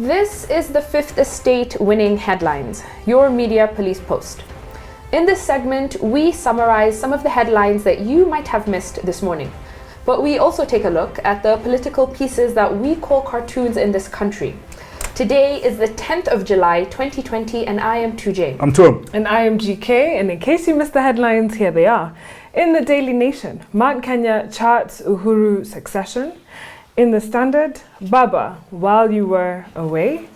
This is the Fifth Estate Winning Headlines, your media police post. In this segment, we summarize some of the headlines that you might have missed this morning. But we also take a look at the political pieces that we call cartoons in this country. Today is the 10th of July, 2020, and I am 2J. I'm Tom. And I am GK, and in case you missed the headlines, here they are. In the Daily Nation, Mount Kenya charts Uhuru succession. In the Standard, Baba, while you were away.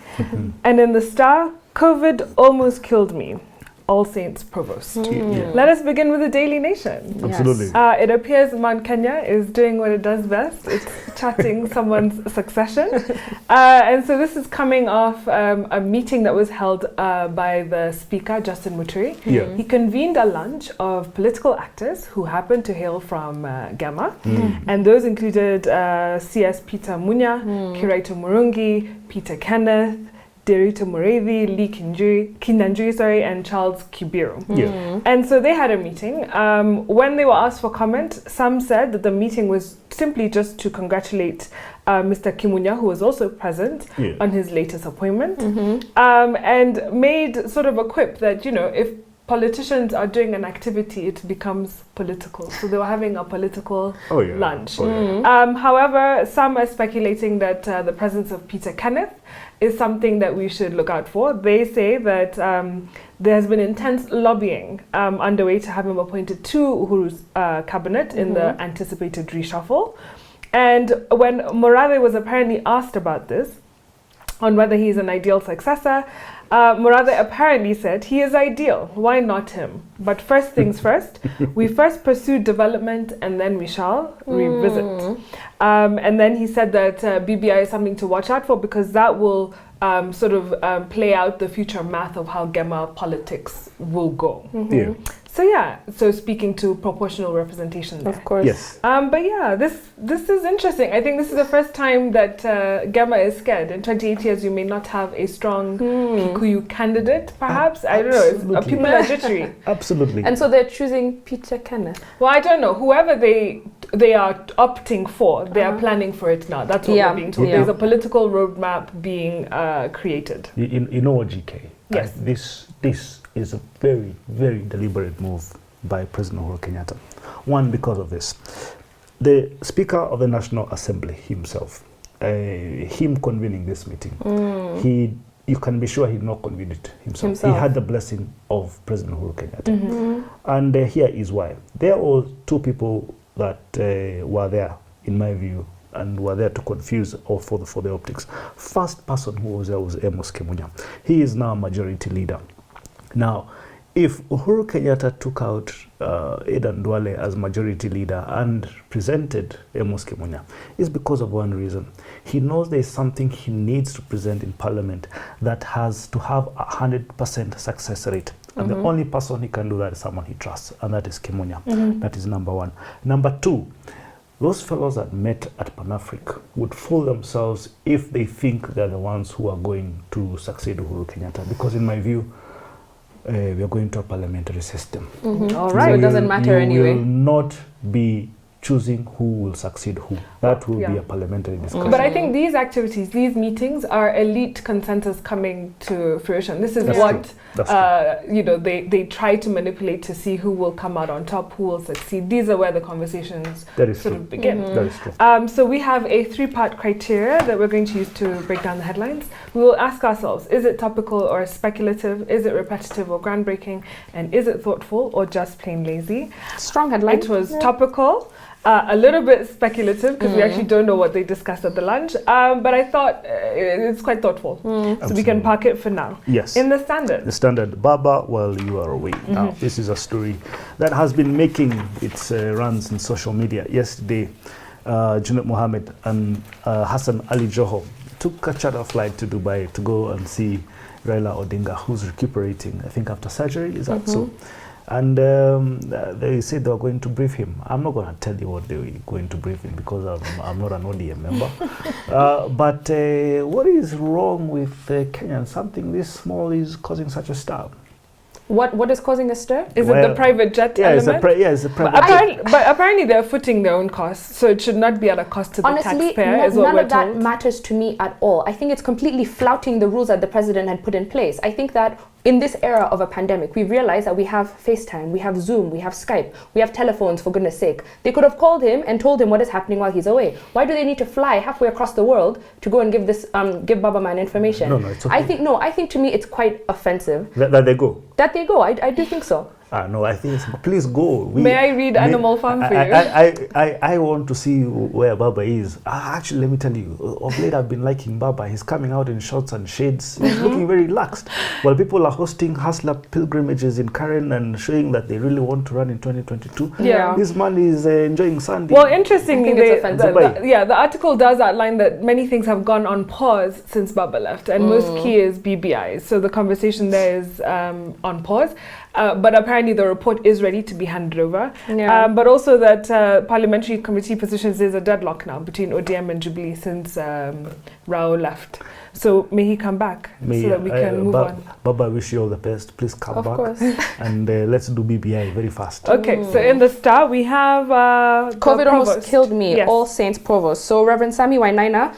And in the Star, COVID almost killed me. All Saints Provost. Yeah. Let us begin with the Daily Nation. Absolutely. It appears Mount Kenya is doing what it does best. It's charting someone's succession. And so this is coming off a meeting that was held by the Speaker, Justin Muturi. Yeah. He convened a lunch of political actors who happened to hail from GEMA. And those included CS Peter Munya, Kiraito Murungi, Peter Kenneth, Derito Mureithi, Lee Kinyanjui, and Charles Kibiru. Yeah. And so they had a meeting. When they were asked for comment, some said that the meeting was simply just to congratulate Mr. Kimunya, who was also present, on his latest appointment, and made sort of a quip that, you know, if politicians are doing an activity, it becomes political. So they were having a political lunch. However, some are speculating that the presence of Peter Kenneth is something that we should look out for. They say that there has been intense lobbying underway to have him appointed to Uhuru's cabinet in the anticipated reshuffle. And when Morale was apparently asked about this, on whether he's an ideal successor, Morale apparently said he is ideal. Why not him? But first things first, we first pursue development and then we shall revisit. And then he said that BBI is something to watch out for because that will sort of play out the future math of how GEMA politics will go. So speaking to proportional representation there. Of course. Yes. But yeah, this is interesting. I think this is the first time that GEMA is scared. In 28 years, you may not have a strong Kikuyu candidate, perhaps. I don't know. People are jittery. Absolutely. And so they're choosing Peter Kenneth. Well, I don't know. Whoever they are opting for, they are planning for it now. That's what we're being told. There's a political roadmap being created. You know what, GK? Yes. This is a very, very deliberate move by President Uhuru Kenyatta. One, because of this. The Speaker of the National Assembly himself, him convening this meeting, you can be sure he did not convene it himself. He had the blessing of President Uhuru Kenyatta. And here is why. There were two people that were there, in my view, and were there to confuse or for the optics. First person who was there was Amos Kimunya. He is now a majority leader. Now, if Uhuru Kenyatta took out Aidan Duale as majority leader and presented Amos Kimunya, it's because of one reason. He knows there's something he needs to present in Parliament that has to have 100% success rate. And the only person he can do that is someone he trusts, and that is Kimunya. That is number one. Number two, those fellows that met at Pan-Africa would fool themselves if they think they're the ones who are going to succeed Uhuru Kenyatta. Because in my view, we are going to a parliamentary system. All right. So it doesn't matter anyway. You will not be choosing who will succeid who. That will be a parliamentary discussion. But I think these activities, these meetings are elite consensus coming to fruition. This is what you know, they try to manipulate to see who will come out on top, who will succeed. These are where the conversations sort of begin. That is true. So we have a three-part criteria that we're going to use to break down the headlines. We will ask ourselves, is it topical or speculative? Is it repetitive or groundbreaking? And is it thoughtful or just plain lazy? Strong headline. It was topical. A little bit speculative because we actually don't know what they discussed at the lunch, but I thought it's quite thoughtful, so we can park it for now. Yes. In the Standard. The Standard, Baba while you are away. Now, this is a story that has been making its runs in social media. Yesterday, Junaid Mohammed and Hassan Ali Joho took a charter flight to Dubai to go and see Raila Odinga, who's recuperating, I think, after surgery. Is that so? And they said they were going to brief him. I'm not going to tell you what they were going to brief him because I'm not an ODM member. But what is wrong with Kenya? Something this small is causing such a stir. What is causing a stir? Is it the private jet element? It's a private jet. But apparently they're footing their own costs, so it should not be at a cost to the taxpayer, is what none we're of that told. matters to me at all. I think it's completely flouting the rules that the president had put in place. I think that in this era of a pandemic, we realize that we have FaceTime, we have Zoom, we have Skype, we have telephones, for goodness sake. They could have called him and told him what is happening while he's away. Why do they need to fly halfway across the world to go and give Baba Man information? No, it's okay. I think to me it's quite offensive. That they go. That they go. I do think so. No, I think please go. May I read Animal Farm for you? I want to see where Baba is. Actually, let me tell you, of late I've been liking Baba. He's coming out in shorts and shades. He's looking very relaxed. While people are hosting hustler pilgrimages in Karen and showing that they really want to run in 2022, this man is enjoying Sunday. Well, interestingly, the article does outline that many things have gone on pause since Baba left, and most key is BBI. So the conversation there is on pause. But apparently the report is ready to be handed over. But also that parliamentary committee positions, there's a deadlock now between ODM and Jubilee since Rao left. So may he come back so that we can move on. Baba, I wish you all the best. Please come back. Of course. And let's do BBI very fast. Okay, so in the Star we have COVID almost killed me, All Saints Provost. So Reverend Sammy Wainaina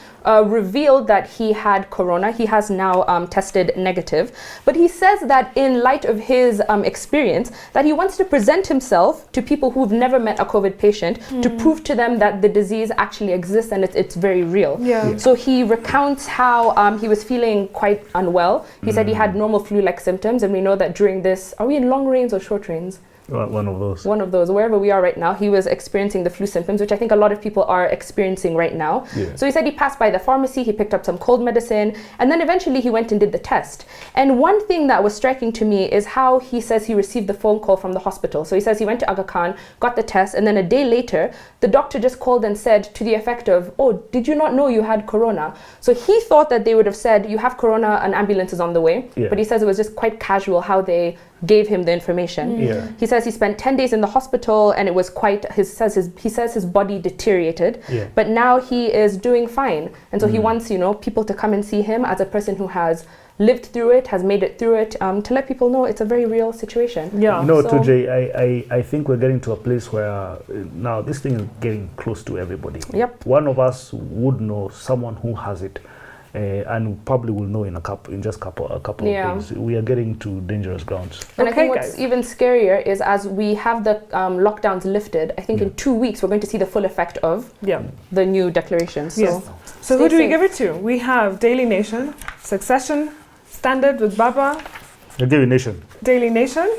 revealed that he had corona. He has now tested negative. But he says that in light of his experience, that he wants to present himself to people who've never met a COVID patient to prove to them that the disease actually exists and it's very real. So he recounts how he was feeling quite unwell. He said he had normal flu-like symptoms, and we know that during this, are we in long rains or short rains? One of those. One of those. Wherever we are right now, he was experiencing the flu symptoms, which I think a lot of people are experiencing right now. So he said he passed by the pharmacy, he picked up some cold medicine, and then eventually he went and did the test. And one thing that was striking to me is how he says he received the phone call from the hospital. So he says he went to Aga Khan, got the test, and then a day later, the doctor just called and said to the effect of, "Oh, did you not know you had corona?" So he thought that they would have said, "You have corona, an ambulance is on the way." But he says it was just quite casual how they gave him the information. He says he spent 10 days in the hospital, and it was quite, he says his body deteriorated, but now he is doing fine. And so he wants, people to come and see him as a person who has lived through it, has made it through it, to let people know it's a very real situation. Tujay, I think we're getting to a place where now this thing is getting close to everybody. One of us would know someone who has it. And probably will know in a couple of days. We are getting to dangerous grounds. And I think what's even scarier is as we have the lockdowns lifted, I think in 2 weeks we're going to see the full effect of the new declaration. So who do we give it to? We have Daily Nation, Succession, Standard with Baba. The Daily Nation. Daily Nation?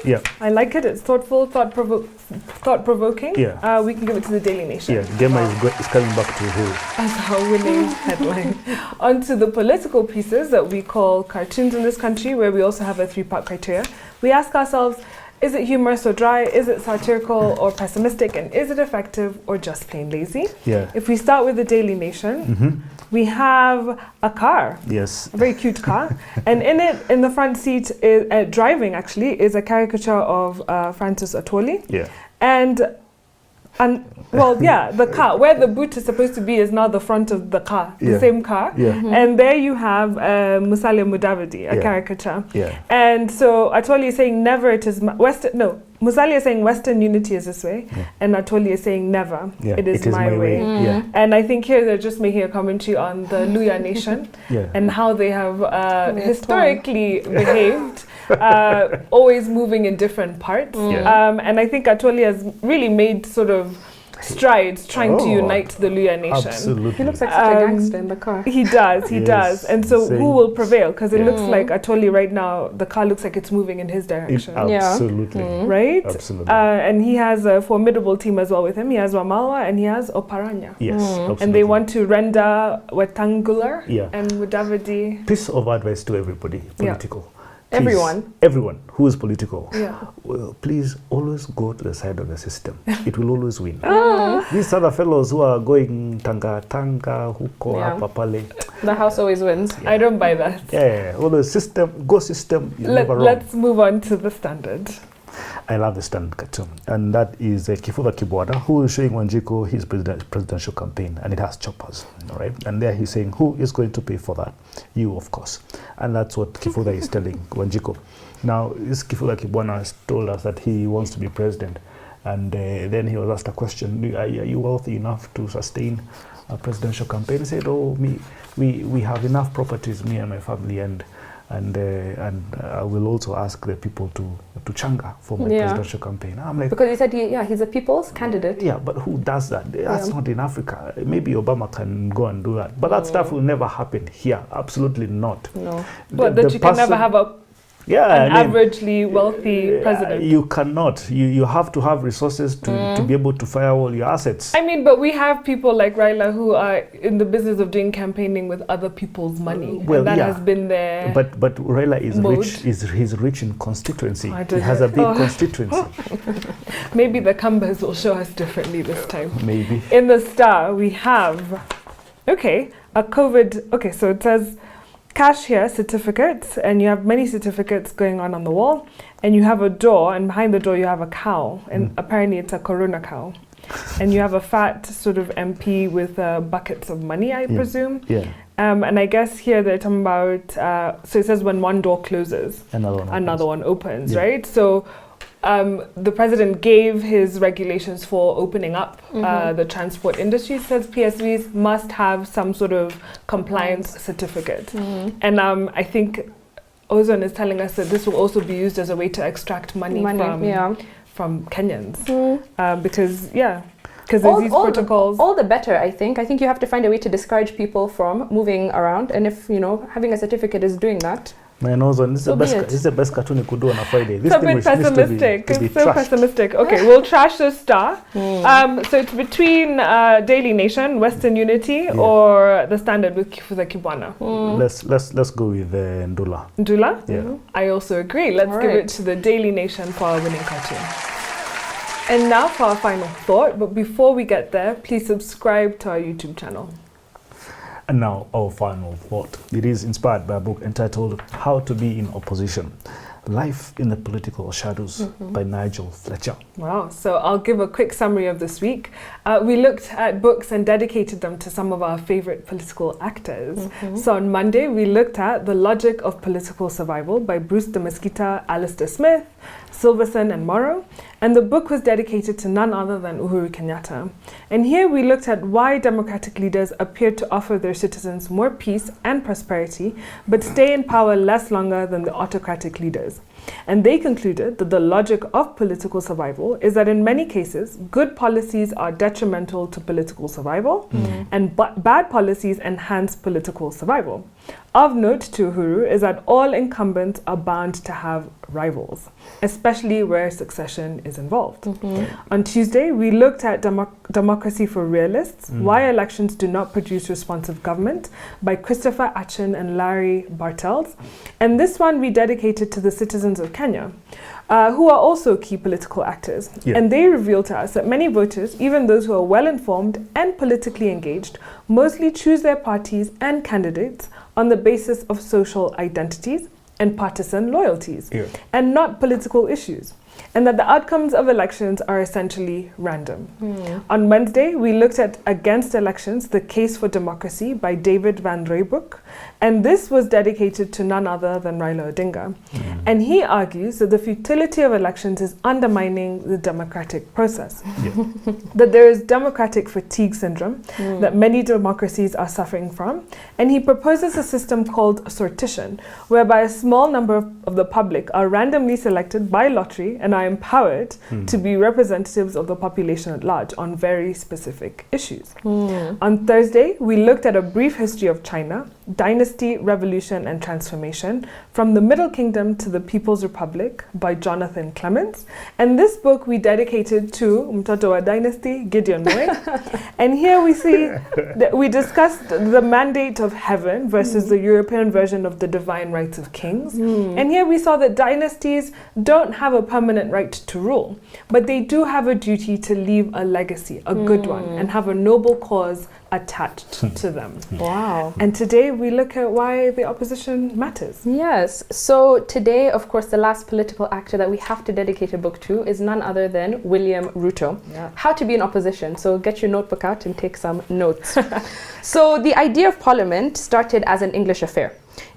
I like it. It's thoughtful, thought-provoking. We can give it to the Daily Nation. GEMA is coming back to who? As our winning headline. On to the political pieces that we call cartoons in this country, where we also have a 3-part criteria. We ask ourselves, is it humorous or dry? Is it satirical or pessimistic? And is it effective or just plain lazy? If we start with the Daily Nation, we have a car. A very cute car. And in it, in the front seat, is, driving actually, is a caricature of Francis Atwoli. The car, where the boot is supposed to be is now the front of the car, the same car. And there you have Musalia Mudavadi, a caricature. And so Atwoli is saying never it is Musalia is saying Western unity is this way, and Atwoli is saying never, it is my way. And I think here they're just making a commentary on the Luya Nation and how they have historically behaved, always moving in different parts. And I think Atwoli has really made sort of strides trying to unite the Luya Nation. Absolutely. He looks like such a gangster in the car. He does. And so who will prevail? Because it looks like Atwoli right now, the car looks like it's moving in his direction. Absolutely. Right? Absolutely. And he has a formidable team as well with him. He has Wamalwa and he has Oparanya. Absolutely. And they want to render Wetangular and Mudavadi. Piece of advice to everybody, political. Please, everyone who is political, well, please always go to the side of the system. It will always win. These other fellows who are going tanga, huko, papale. The house always wins. I don't buy that. Always system, never wrong. Let's move on to the Standard. I love the Standard cartoon. And that is Kifuva Kibwada, who is showing Wanjiku his presidential campaign, and it has choppers, all right? And there he's saying, who is going to pay for that? You, of course. And that's what Kifuva is telling Wanjiku. Now, this Kifula Kibwana has told us that he wants to be president. And then he was asked a question, are you wealthy enough to sustain a presidential campaign? He said, we have enough properties, me and my family, and I will also ask the people to changa for my presidential campaign. I'm like, because he said he's a people's candidate. Yeah, but who does that? That's not in Africa. Maybe Obama can go and do that, but that stuff will never happen here. Absolutely not. No, but that you can never have an averagely wealthy president. You cannot. You have to have resources to be able to firewall your assets. I mean, but we have people like Raila who are in the business of doing campaigning with other people's money. Well, and that has been their But Raila is mode. rich. He's rich in constituency. He has a big constituency. Maybe the Kambas will show us differently this time. Maybe. In the Star, we have a COVID. Okay, so it says cash here, certificates, and you have many certificates going on the wall, and you have a door, and behind the door you have a cow, and apparently it's a corona cow, and you have a fat sort of MP with buckets of money, I presume. Yeah. And I guess here they're talking about, so it says when one door closes, another one opens, right? So the president gave his regulations for opening up the transport industry. It says PSVs must have some sort of compliance certificate. And I think Ozone is telling us that this will also be used as a way to extract money. From Kenyans. Because there's these protocols. All the better, I think. I think you have to find a way to discourage people from moving around. And if, having a certificate is doing that, Man, Ozone, this is the best cartoon you could do on a Friday. This it's a bit pessimistic. It's so pessimistic. Okay, we'll trash the Star. So it's between Daily Nation, Western Unity, or the Standard with Kifuza Kibwana. Let's go with Ndula. Ndula? Yeah. I also agree. Let's give it to the Daily Nation for our winning cartoon. And now for our final thought. But before we get there, please subscribe to our YouTube channel. And now our final thought. It is inspired by a book entitled How to Be in Opposition, Life in the Political Shadows by Nigel Fletcher. Wow, so I'll give a quick summary of this week. We looked at books and dedicated them to some of our favorite political actors. So on Monday, we looked at The Logic of Political Survival by Bruce de Mesquita, Alistair Smith, Silverson and Morrow. And the book was dedicated to none other than Uhuru Kenyatta. And here we looked at why democratic leaders appear to offer their citizens more peace and prosperity, but stay in power less longer than the autocratic leaders. And they concluded that the logic of political survival is that in many cases, good policies are detrimental to political survival, and bad policies enhance political survival. Of note to Uhuru is that all incumbents are bound to have rivals, especially where succession is involved. On Tuesday, we looked at Democracy for Realists, Why Elections Do Not Produce Responsive Government by Christopher Atchin and Larry Bartels. And this one we dedicated to the citizens of Kenya, who are also key political actors. And they revealed to us that many voters, even those who are well-informed and politically engaged, mostly choose their parties and candidates on the basis of social identities and partisan loyalties, and not political issues, and that the outcomes of elections are essentially random. On Wednesday, we looked at Against Elections, The Case for Democracy by David Van Rooybroek, and this was dedicated to none other than Raila Odinga. And he argues that the futility of elections is undermining the democratic process, that there is democratic fatigue syndrome that many democracies are suffering from, and he proposes a system called sortition, whereby a small number of the public are randomly selected by lottery and are empowered to be representatives of the population at large on very specific issues. On Thursday, we looked at a brief history of China, Dynasty, Revolution and Transformation, from the Middle Kingdom to the People's Republic by Jonathan Clements. And this book we dedicated to Mtoto wa Dynasty, Gideon Moi. And here we see that we discussed the mandate of heaven versus the European version of the divine rights of kings. And here we saw that dynasties don't have a permanent right to rule, but they do have a duty to leave a legacy, a good one, and have a noble cause attached to them. Wow. And today we look at why the opposition matters. Yes. So today, of course, the last political actor that we have to dedicate a book to is none other than William RUTO. Yeah. How to be in opposition. So get your notebook out and take some notes. So the idea of parliament started as an English affair.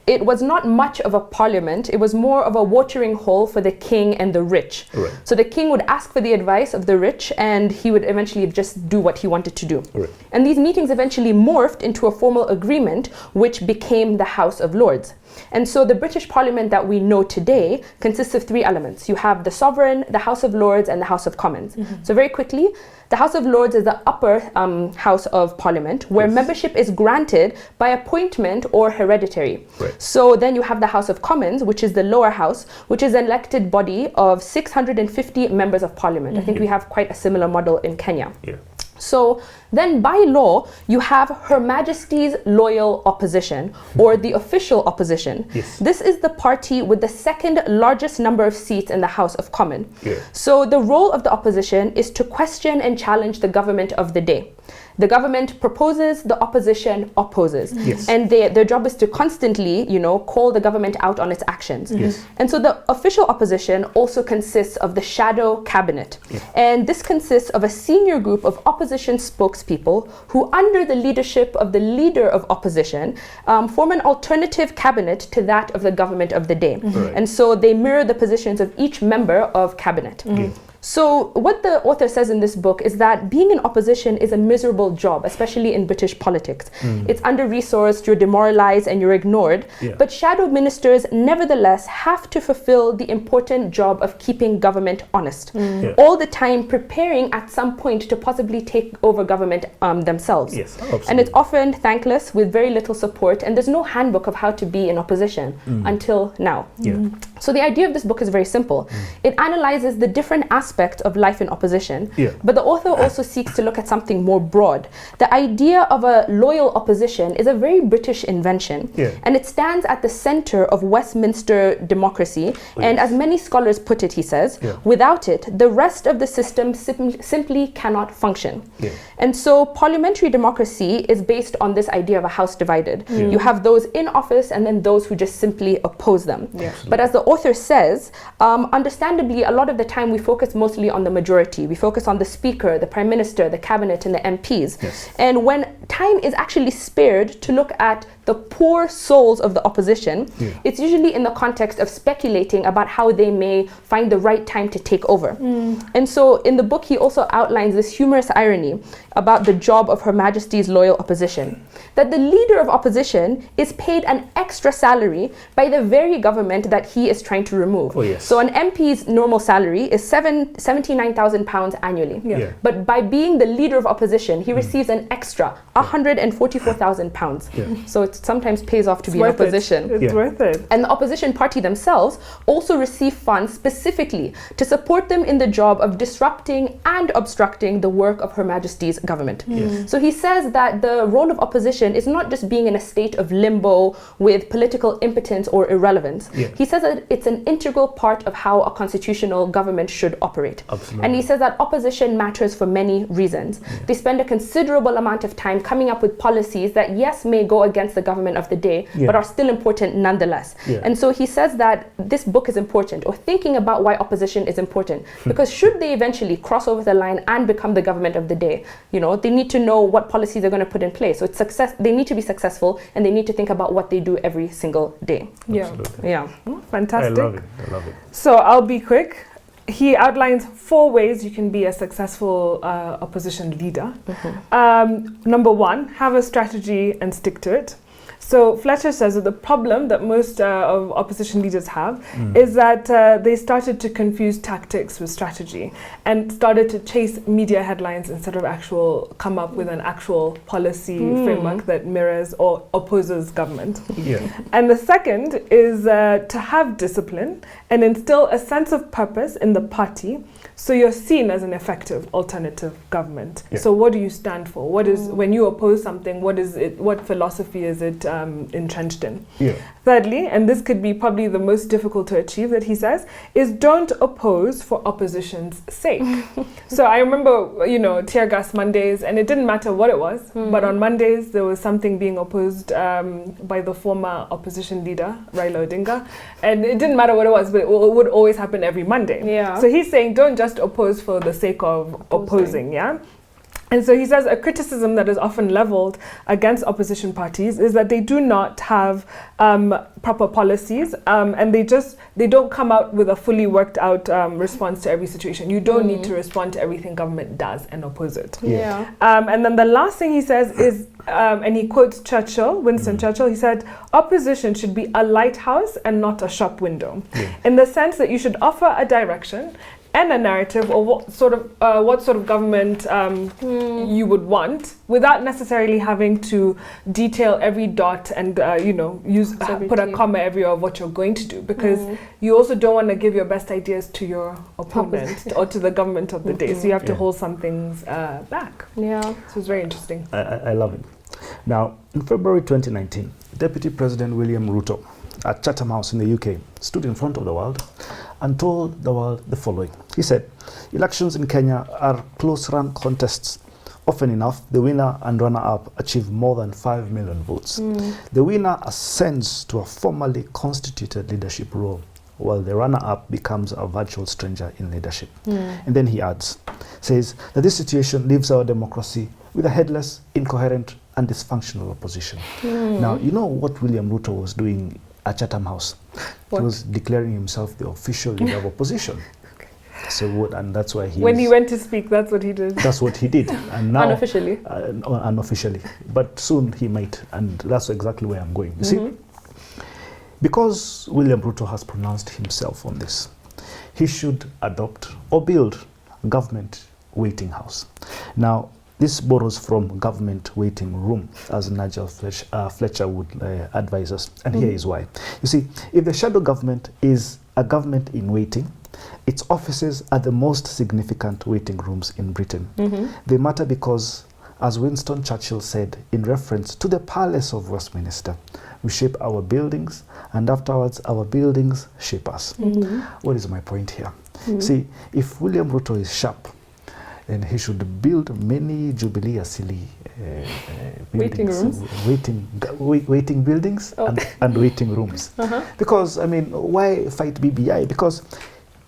It was not much of a parliament. It was more of a watering hole for the king and the rich. Right. So the king would ask for the advice of the rich, and he would eventually just do what he wanted to do. Right. And these meetings eventually morphed into a formal agreement, which became the House of Lords. And so the British Parliament that we know today consists of three elements. You have the Sovereign, the House of Lords, and the House of Commons. So very quickly, the House of Lords is the upper house of Parliament, where membership is granted by appointment or hereditary. Right. So then you have the House of Commons, which is the lower house, which is an elected body of 650 members of Parliament. I think we have quite a similar model in Kenya. Yeah. So then by law, you have Her Majesty's Loyal Opposition, or the official opposition. Yes. This is the party with the second largest number of seats in the House of Commons. Yeah. So the role of the opposition is to question and challenge the government of the day. The government proposes, the opposition opposes. Yes. And their job is to constantly, call the government out on its actions. Yes. And so the official opposition also consists of the shadow cabinet. Yeah. And this consists of a senior group of opposition spokespeople who, under the leadership of the leader of opposition, form an alternative cabinet to that of the government of the day. Right. And so they mirror the positions of each member of cabinet. Yeah. So what the author says in this book is that being in opposition is a miserable job, especially in British politics. It's under-resourced, you're demoralized, and you're ignored. Yeah. But shadow ministers nevertheless have to fulfill the important job of keeping government honest, Yeah. all the time preparing at some point to possibly take over government themselves. Yes, absolutely. And it's often thankless with very little support, and there's no handbook of how to be in opposition until now. Yeah. So the idea of this book is very simple. It analyzes the different aspects of life in opposition, Yeah. but the author also seeks to look at something more broad. The idea of a loyal opposition is a very British invention, Yeah. and it stands at the center of Westminster democracy. And as many scholars put it, he says, Yeah. without it, the rest of the system simply cannot function. Yeah. And so parliamentary democracy is based on this idea of a house divided. You have those in office and then those who just simply oppose them. Yeah. But as the author says, understandably, a lot of the time we focus mostly on the majority. We focus on the speaker, the prime minister, the cabinet, and the MPs. Yes. And when time is actually spared to look at the poor souls of the opposition, it's usually in the context of speculating about how they may find the right time to take over. And so in the book, he also outlines this humorous irony about the job of Her Majesty's Loyal Opposition, that the leader of opposition is paid an extra salary by the very government that he is trying to remove. Oh, yes. So an MP's normal salary is £79,000 annually. Yeah. Yeah. But by being the leader of opposition, he receives an extra £144,000. Yeah. So it sometimes pays off to be in worth it. opposition. It's Yeah. worth it. And the opposition party themselves also receive funds specifically to support them in the job of disrupting and obstructing the work of Her Majesty's government. Yes. So he says that the role of opposition is not just being in a state of limbo with political impotence or irrelevance. Yeah. He says that it's an integral part of how a constitutional government should operate. Absolutely. And he says that opposition matters for many reasons. They spend a considerable amount of time coming up with policies that, yes, may go against the government of the day, but are still important nonetheless. Yeah. And so he says that this book is important, or thinking about why opposition is important, because should they eventually cross over the line and become the government of the day, they need to know what policies they're going to put in place. So it's success. They need to be successful, and they need to think about what they do every single day. Yeah. Absolutely. Yeah. Oh, fantastic. I love it. I love it. So I'll be quick. He outlines 4 ways you can be a successful opposition leader. Number 1, have a strategy and stick to it. So Fletcher says that the problem that most of opposition leaders have is that they started to confuse tactics with strategy and started to chase media headlines instead of come up with an actual policy framework that mirrors or opposes government. Yeah. And the second is to have discipline and instill a sense of purpose in the party, so you're seen as an effective alternative government. Yeah. So what do you stand for? What is, when you oppose something, what is it? What philosophy is it entrenched in. Yeah. Thirdly, and this could be probably the most difficult to achieve, that he says, is don't oppose for opposition's sake. So I remember, tear gas Mondays, and it didn't matter what it was, but on Mondays there was something being opposed by the former opposition leader, Raila Odinga, and it didn't matter what it was, but it would always happen every Monday. Yeah. So he's saying don't just oppose for the sake of opposing, yeah? And so he says a criticism that is often leveled against opposition parties is that they do not have proper policies, and they don't come out with a fully worked out response to every situation. You don't need to respond to everything government does and oppose it. Yeah. And then the last thing he says is, and he quotes Winston Churchill, he said, opposition should be a lighthouse and not a shop window, in the sense that you should offer a direction and a narrative of what sort of government you would want, without necessarily having to detail every dot and put a comma everywhere of what you're going to do, because you also don't want to give your best ideas to your opponent or to the government of the day. So you have to hold some things back. Yeah. So it's very interesting. I love it. Now, in February 2019, Deputy President William RUTO at Chatham House in the UK stood in front of the world and told the world the following. He said, elections in Kenya are close-run contests. Often enough, the winner and runner-up achieve more than 5 million votes. The winner ascends to a formally constituted leadership role, while the runner-up becomes a virtual stranger in leadership. And then he says that this situation leaves our democracy with a headless, incoherent, and dysfunctional opposition. Now, you know what William RUTO was doing at Chatham House? What? He was declaring himself the official leader of opposition. So and that's why when he went to speak, that's what he did. That's what he did, and now Unofficially. Unofficially, but soon he might, and that's exactly where I'm going. You see, because William RUTO has pronounced himself on this, he should adopt or build a government waiting house. Now, this borrows from government waiting room, as Nigel Fletcher would advise us. And here is why. You see, if the shadow government is a government in waiting, its offices are the most significant waiting rooms in Britain. They matter because, as Winston Churchill said in reference to the Palace of Westminster, we shape our buildings, and afterwards our buildings shape us. What is my point here? See, if William RUTO is sharp, and he should build many Jubilee Asili buildings, waiting buildings and waiting rooms. Because, I mean, why fight BBI? Because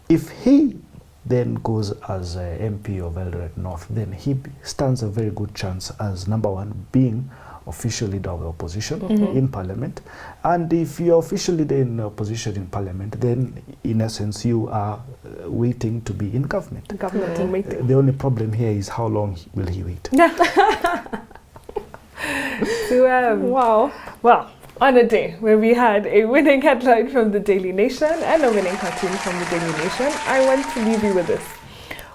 if he then goes as MP of Eldoret North, then he stands a very good chance as, number one, being official leader of the opposition in Parliament. And if you're official leader in the opposition in Parliament, then in essence you are waiting to be in government. In waiting. The only problem here is how long will he wait? So, Wow. Well, on a day where we had a winning headline from the Daily Nation and a winning cartoon from the Daily Nation, I want to leave you with this.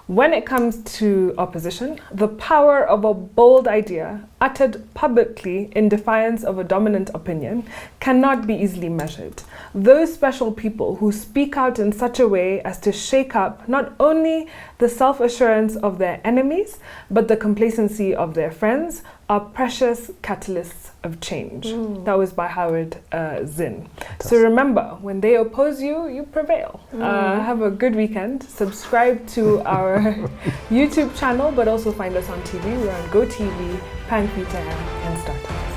When it comes to opposition, the power of a bold idea uttered publicly in defiance of a dominant opinion cannot be easily measured. Those special people who speak out in such a way as to shake up not only the self-assurance of their enemies, but the complacency of their friends, are precious catalysts of change. That was by Howard Zinn. So remember, when they oppose you, you prevail. Have a good weekend. Subscribe to our YouTube channel, but also find us on TV. We're on GoTV, Pan Peter, and Startup.